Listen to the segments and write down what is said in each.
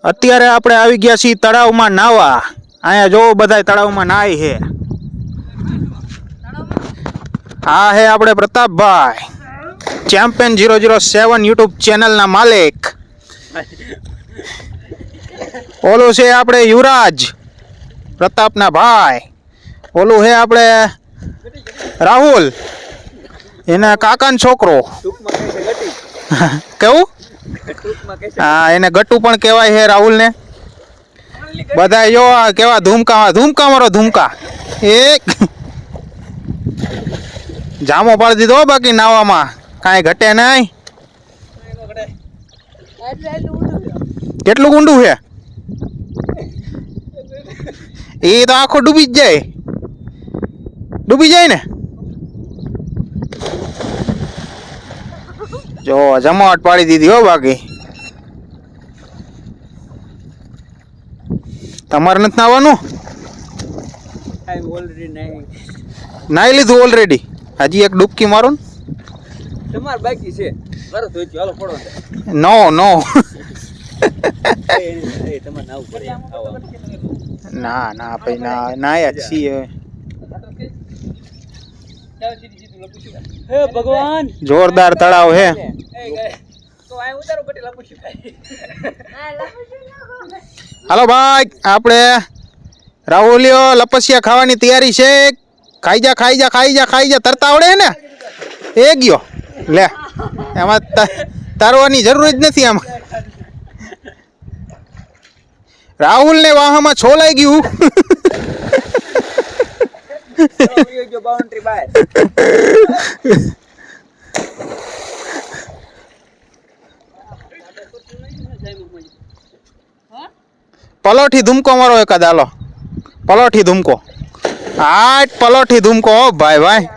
અત્યારે આપણે આવી ગયા છીએ તળાવમાં નાવા. અહીંયા જો બધા તળાવમાં નાય છે. આ હે આપણે પ્રતાપભાઈ, ચેમ્પિયન 007 યુટ્યુબ ચેનલના માલિક. ઓલું છે આપણે યુવરાજ, પ્રતાપના ભાઈ. ઓલું છે આપણે રાહુલ, એના કાકાનો છોકરો. કેવું? હા, એને ગટુ પણ કહેવાય છે રાહુલને. બધા જો કેવા ધૂમકા ધૂમકા મારો ધૂમકા. એક જામો પાડી દીધો બાકી નાવામાં કાંઈ ઘટે નહીં. કેટલું ઊંડું છે એ તો આખો ડૂબી જ જાય. ડૂબી જાય ને. જો જમાવટ પાડી દીધી હો. બાકી તમારે નથી નાવાનું? નાઈ લીધું ઓલરેડી? હજી એક ડૂબકી મારો ને. તમાર બાકી છે. કરો તો ચાલો પડો. નો નો ના ના ભાઈ ના નાયા જ છીએ. હે ભગવાન, જોરદાર તળાવ હે. હાલો ભાઈ, આપણે રાહુલિયો લપસિયા ખાવાની તૈયારી છે. ખાઈ જા ખાઈ જા ખાઈ જા ખાઈ જા. તરતા આવડે ને? એ ગયો લે. એમાં તરવાની જરૂર જ નથી. આમાં રાહુલ ને વાહમાં છોલાઈ ગયું. પલોઠી ધૂમકો મારો એકાદ. હાલો પલોઠી ધૂમકો. આઠ પલોઠી ધૂમકો ભાઈ ભાઈ.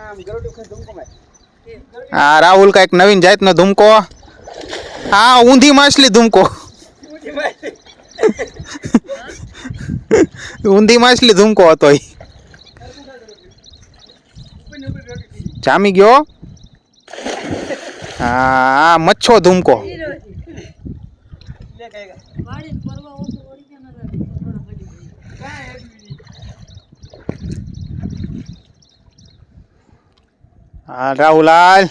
હા રાહુલ કઈક નવીન જાતનો ધૂમકો. હા ઊંધી માછલી ધૂમકો. ઊંધી માછલી ધૂમકો હતો. જામી ગયો. હા મચ્છો ધૂમકો. હા રાહુલાલ.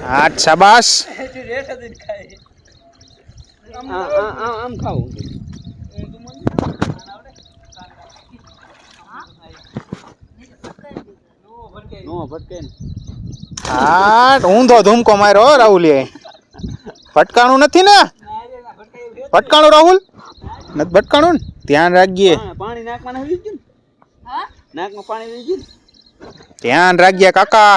હા શાબાશ. આમ ખાવું. હા ઊંધો ધૂમકો માર્યો રાહુલે. ભટકાણું નથી ને? ભટકાણું રાહુલ નથી ભટકાણું ને? ધ્યાન રાખજે. પાણી નાકમાં આવી ગયું. નાકમાં પાણી આવી ગયું. ધ્યાન રાખજે કાકા.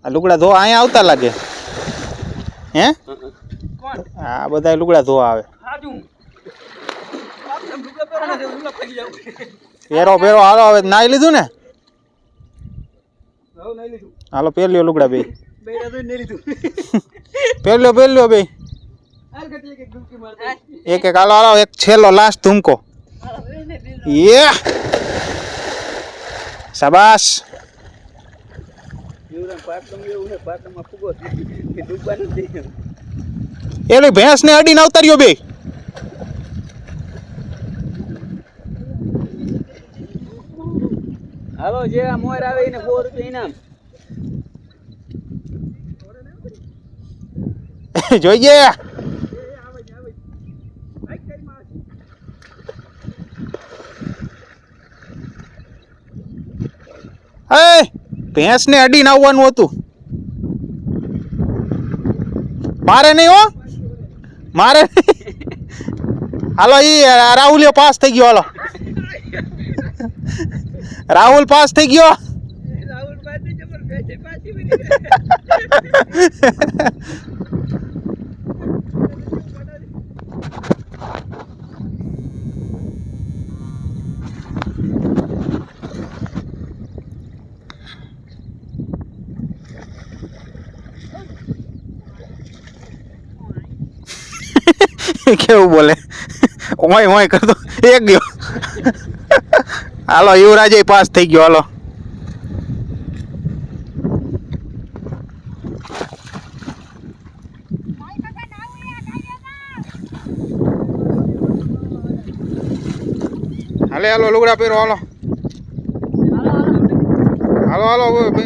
આ લુગડા ધોવા અહીંયા આવતા લાગે. હે હા બધા લુગડા ધોવા આવે. પેરો પેરો હાલો. હવે નાઈ લીધું ને? હાલો પહેર્યો લુગડા બે. પહેર્યો પહેર્યો બે. એક એક હાલો હાલો. એક છેલ્લો લાસ્ટ ધૂમકો. યે શાબાશ. એલી ભેંસ ને અડીને અવતાર્યો બે. હાલો જે મોર આવે એને 100 રૂપિયા ઇનામ. જોઈએ. ભેંસ ને અડીને આવવાનું હતું. મારે નહીં હો, મારે. હાલો ઈ રાહુલ પાસ થઈ ગયો. હાલો રાહુલ પાસ થઈ ગયો. કેવું બોલે? ઓય ઓય કરતો એક ગયો. હાલો યુવરાજ પાસ થઈ ગયો. હાલો હાલે હાલો લુગડા પહેરો હાલો હાલો હાલો